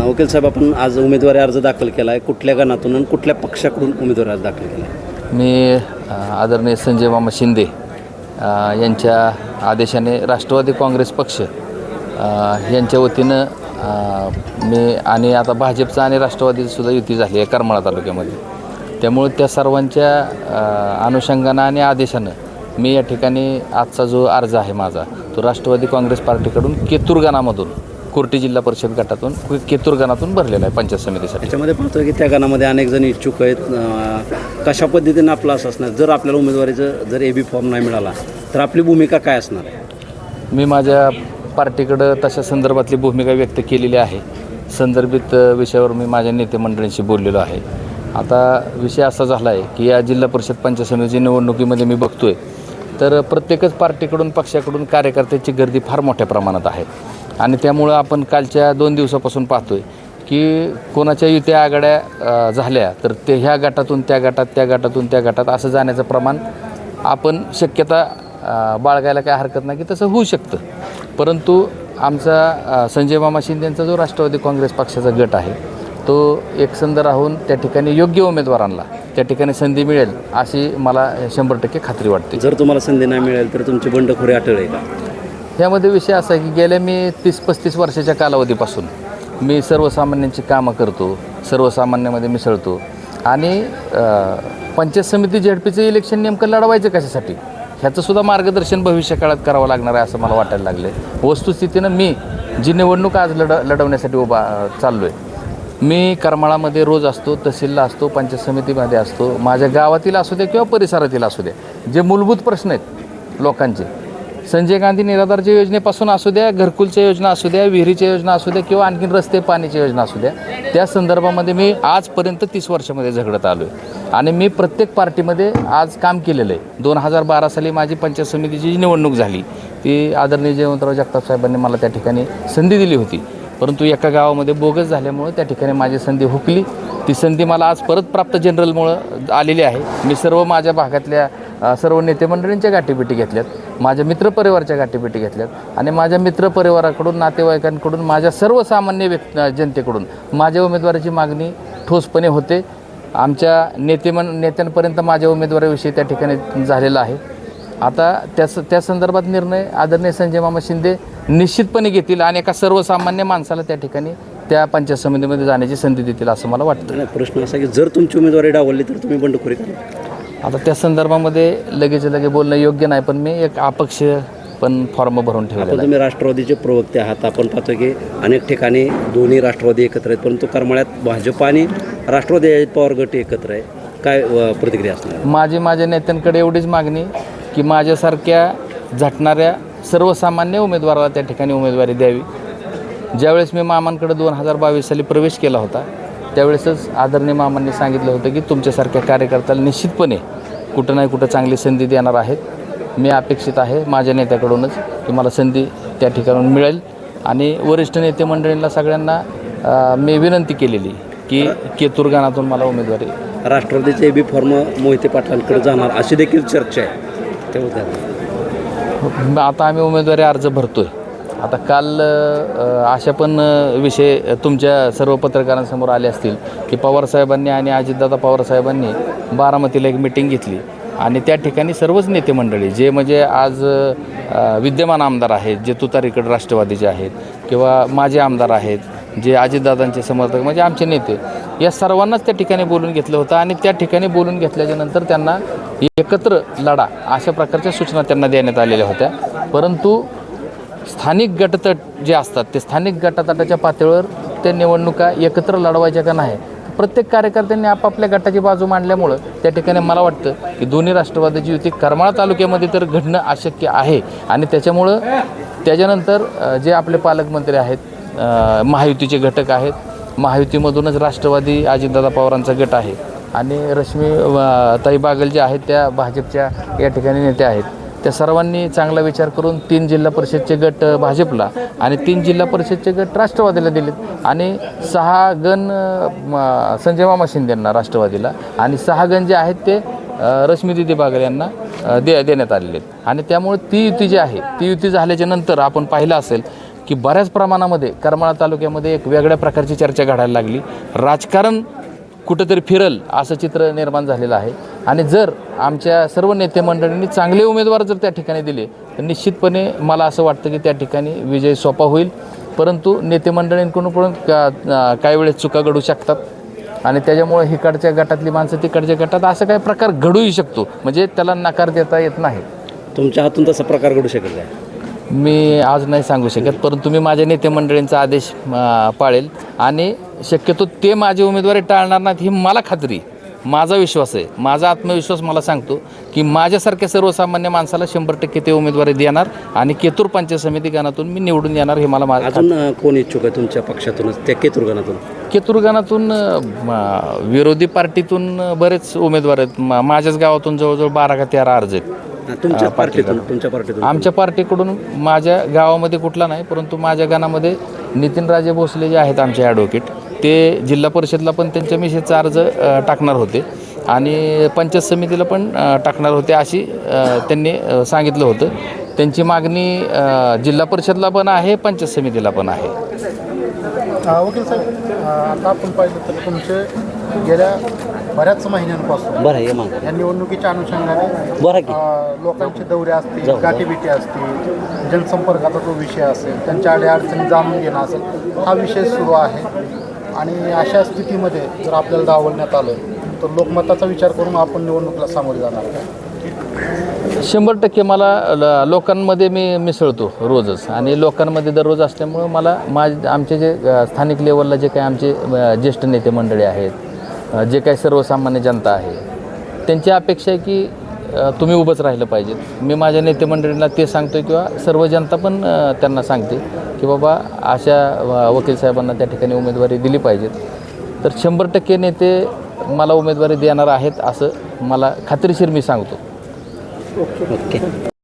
वकील साहेब, आपण आज उमेदवारी अर्ज दाखल केला आहे. कुठल्या गणातून आणि कुठल्या पक्षाकडून उमेदवारी अर्ज दाखल केला आहे? मी आदरणीय संजय मामा शिंदे यांच्या आदेशाने राष्ट्रवादी काँग्रेस पक्ष यांच्या वतीनं मी आणि आता भाजपचं आणि राष्ट्रवादीचंसुद्धा युती झाली आहे करमाळा तालुक्यामध्ये. त्यामुळे त्या सर्वांच्या अनुषंगानं आणि आदेशानं मी या ठिकाणी आजचा जो अर्ज आहे माझा तो राष्ट्रवादी काँग्रेस पार्टीकडून केतूर गणामधून कोर्टी जिल्हा परिषद गटातून केतूर गणातून भरलेला आहे पंचायत समितीसाठी. त्याच्यामध्ये पाहतो की त्या गणामध्ये अनेक जण इच्छुक आहेत. कशा पद्धतीनं आपलं असं असणार, जर आपल्याला उमेदवारीचं जर AB फॉर्म नाही मिळाला तर आपली भूमिका काय असणार आहे? मी माझ्या पार्टीकडं तशा संदर्भातली भूमिका व्यक्त केलेली आहे. संदर्भित विषयावर मी माझ्या नेते मंडळींशी बोललेलो आहे. आता विषय असा झाला आहे की या जिल्हा परिषद पंचायत समितीच्या निवडणुकीमध्ये मी बघतोय तर प्रत्येकच पार्टीकडून पक्षाकडून कार्यकर्त्याची गर्दी फार मोठ्या प्रमाणात आहे आणि त्यामुळं आपण कालच्या 2 दिवसापासून पाहतोय की कोणाच्या युत्या आघाड्या झाल्या तर ते ह्या गटातून त्या गटात, त्या गटातून त्या गटात असं जाण्याचं प्रमाण आपण शक्यता बाळगायला काय हरकत नाही की तसं होऊ शकतं. परंतु आमचा संजय मामा शिंदेंचा जो राष्ट्रवादी काँग्रेस पक्षाचा गट आहे तो एकसंध राहून त्या ठिकाणी योग्य उमेदवारांना त्या ठिकाणी संधी मिळेल अशी मला 100% खात्री वाटते. जर तुम्हाला संधी नाही मिळेल तर तुमची बंडखोरी अटळ आहे का? यामध्ये विषय असा आहे की गेल्या मी 30-35 वर्षाच्या कालावधीपासून मी सर्वसामान्यांची कामं करतो, सर्वसामान्यामध्ये मिसळतो आणि पंचायत समिती ZPचं इलेक्शन नेमकं लढवायचं कशासाठी ह्याचंसुद्धा मार्गदर्शन भविष्यकाळात करावं लागणार आहे असं मला वाटायला लागलं आहे. वस्तुस्थितीनं मी जी निवडणूक आज लढवण्यासाठी चाललो आहे, मी करमाळामध्ये रोज असतो, तहसीलला असतो, पंचायत समितीमध्ये असतो, माझ्या गावातील असू द्या किंवा परिसरातील असू द्या, जे मूलभूत प्रश्न आहेत लोकांचे, संजय गांधी निराधारच्या योजनेपासून असू द्या, घरकुलच्या योजना असू द्या, विहिरीच्या योजना असू द्या किंवा आणखीन रस्ते पाणीच्या योजना असू द्या, त्या संदर्भामध्ये मी आजपर्यंत 30 वर्षामध्ये झगडत आलो आहे आणि मी प्रत्येक पार्टीमध्ये आज काम केलेलं आहे. 2012 साली माझी पंचायत समितीची जी निवडणूक झाली ती आदरणीय जयवंतराव जगताप साहेबांनी मला त्या ठिकाणी संधी दिली होती. परंतु एका गावामध्ये बोगस झाल्यामुळं त्या ठिकाणी माझी संधी हुकली. ती संधी मला आज परत प्राप्त जनरलमुळं आलेली आहे. मी सर्व माझ्या भागातल्या सर्व नेते मंडळींच्या गाठीभेटी घेतल्यात, माझ्या मित्रपरिवाराच्या गाठीभेटी घेतल्यात आणि माझ्या मित्रपरिवाराकडून, नातेवाईकांकडून, माझ्या सर्वसामान्य नेत्याकडून माझ्या उमेदवाराची मागणी ठोसपणे होते. आमच्या नेत्यांपर्यंत माझ्या उमेदवाराविषयी त्या ठिकाणी झालेला आहे. आता त्या संदर्भात निर्णय आदरणीय संजय मामा शिंदे निश्चितपणे घेतील आणि एका सर्वसामान्य माणसाला त्या ठिकाणी त्या पंचायत समितीमध्ये जाण्याची संधी देतील असं मला वाटतं. प्रश्न असा की जर तुमची उमेदवारी डावलली तर तुम्ही बंडखोरी करा? आता त्या संदर्भामध्ये लगेच बोलणं योग्य नाही, पण मी एक अपक्ष पण फॉर्म भरून ठेवला. तुम्ही राष्ट्रवादीचे प्रवक्ते आहात. आपण पाहतो की अनेक ठिकाणी दोन्ही राष्ट्रवादी एकत्र आहेत, परंतु करमाळ्यात भाजप आणि राष्ट्रवादी अजित पवार गट एकत्र आहे. काय प्रतिक्रिया असणार? माझ्या नेत्यांकडे एवढीच मागणी की माझ्यासारख्या झटणाऱ्या सर्वसामान्य उमेदवाराला त्या ठिकाणी उमेदवारी द्यावी. ज्यावेळेस मी मामांकडे 2022 साली प्रवेश केला होता त्यावेळेसच आदरणीय मामांनी सांगितलं होतं की तुमच्यासारख्या कार्यकर्त्याला निश्चितपणे कुठं नाही कुठं चांगली संधी देणार आहेत. मी अपेक्षित आहे माझ्या नेत्याकडूनच की मला संधी त्या ठिकाणून मिळेल आणि वरिष्ठ नेते मंडळींना सगळ्यांना मी विनंती केलेली की केतूर गणातून मला उमेदवारी. राष्ट्रवादीचे AB फॉर्म मोहिते पाटलांकडे जाणार अशी देखील चर्चा आहे. आता आम्ही उमेदवारी अर्ज भरतोय. आता काल अशा पण विषय तुमच्या सर्व पत्रकारांसमोर आले असतील की पवारसाहेबांनी आणि अजितदादा पवारसाहेबांनी बारामतीला एक मिटिंग घेतली आणि त्या ठिकाणी सर्वच नेते मंडळी जे आज विद्यमान आमदार आहेत, जे तुतारीकडे राष्ट्रवादीचे आहेत किंवा माजी आमदार आहेत, जे अजितदादांचे समर्थक आमचे नेते, या सर्वांनाच त्या ठिकाणी बोलून घेतलं होतं आणि त्या ठिकाणी बोलून घेतल्याच्यानंतर त्यांना एकत्र लढा अशा प्रकारच्या सूचना त्यांना देण्यात आलेल्या होत्या. परंतु स्थानिक गटतट जे असतात ते स्थानिक गटातटाच्या पातळीवर त्या निवडणुका एकत्र लढवायच्या का नाही, प्रत्येक कार्यकर्त्यांनी आपापल्या गटाची बाजू मांडल्यामुळं त्या ठिकाणी मला वाटतं की दोन्ही राष्ट्रवादीची युती करमाळा तालुक्यामध्ये तर घडणं अशक्य आहे आणि त्याच्यामुळं त्याच्यानंतर जे आपले पालकमंत्री आहेत, महायुतीचे घटक आहेत, महायुतीमधूनच राष्ट्रवादी अजितदादा पवारांचा गट आहे आणि रश्मी ताई बागल ज्या आहेत त्या भाजपच्या या ठिकाणी नेत्या आहेत. त्या सर्वांनी चांगला विचार करून 3 जिल्हा परिषदचे गट भाजपला आणि 3 जिल्हा परिषदचे गट राष्ट्रवादीला दिलेत आणि 6 गण संजय मामा शिंदेंना राष्ट्रवादीला आणि 6 गण जे आहेत ते रश्मीदिदी बागल यांना देण्यात आलेले आहेत. आणि त्यामुळे ती युती जी आहे ती युती झाल्याच्या नंतर आपण पाहिलं असेल की बऱ्याच प्रमाणामध्ये करमाळा तालुक्यामध्ये एक वेगळ्या प्रकारची चर्चा घडायला लागली. राजकारण कुठंतरी फिरल असं चित्र निर्माण झालेलं आहे. आणि जर आमच्या सर्व नेते मंडळींनी चांगले उमेदवार जर त्या ठिकाणी दिले तर निश्चितपणे मला असं वाटतं की त्या ठिकाणी विजय सोपा होईल. परंतु नेते मंडळींकडून पण काही वेळेस चुका घडू शकतात आणि त्याच्यामुळे इकडच्या गटातली माणसं तिकडच्या गटात असं काही प्रकार घडूही शकतो, म्हणजे त्याला नकार देता येत नाही. तुमच्या हातून तसा प्रकार घडू शकेल काय? मी आज नाही सांगू शकत, परंतु मी माझ्या नेते मंडळींचा आदेश पाळेल आणि शक्यतो ते माझी उमेदवारी टाळणार नाहीत ही मला खात्री, माझा विश्वास आहे. माझा आत्मविश्वास मला सांगतो की माझ्यासारख्या सर्वसामान्य माणसाला 100% ते उमेदवारी देणार आणि केतूर पंचायत समिती गणातून मी निवडून येणार हे मला अजून कोण इच्छुक आहे तुमच्या पक्षातूनच त्या केतूर गणातून? केतूर गणातून विरोधी पार्टीतून बरेच उमेदवार आहेत. माझ्याच गावातून जवळजवळ 12 का 13 अर्ज आहेत. तुमच्या पार्टीतून आमच्या पार्टीकडून माझ्या गावामध्ये कुठला नाही, परंतु माझ्या गणामध्ये नितीनराजे भोसले जे आहेत आमचे ॲडव्होकेट, ते जिल्हा परिषदला पण त्यांच्या मिसेसचा अर्ज टाकणार होते आणि पंचायत समितीला पण टाकणार होते अशी त्यांनी सांगितलं होतं. त्यांची मागणी जिल्हा परिषदला पण आहे, पंचायत समितीला पण आहे. वकील साहेब, आता आपण पाहिलं तर तुमचे गेल्या बऱ्याच महिन्यांपासून बरं आहे मग या निवडणुकीच्या अनुषंगाने बरं की लोकांचे दौरे असतील, गाठीभेटी असतील, जनसंपर्काचा जो विषय असेल, त्यांच्या अडचणी जाणून घेणं असेल, हा विषय सुरू आहे. आणि अशा स्थितीमध्ये जर आपल्याला डावलण्यात आलं तर लोकमताचा विचार करून आपण निवडणुकीला सामोरे जाणार का? 100% मला लोकांमध्ये मी मिसळतो रोजच आणि लोकांमध्ये दररोज असल्यामुळं मला आमचे जे स्थानिक लेवलला जे काही आमचे ज्येष्ठ नेते मंडळी आहेत, जे काही सर्वसामान्य जनता आहे, त्यांची अपेक्षा आहे की तुम्ही उभंच राहिलं पाहिजेत. मी माझ्या नेते मंडळींना ते सांगतो किंवा सर्व जनता पण त्यांना सांगते की बाबा अशा वकील साहेबांना त्या ठिकाणी उमेदवारी दिली पाहिजेत. तर 100% नेते मला उमेदवारी देणार आहेत असं मला खात्रीशीर मी सांगतो. ओके.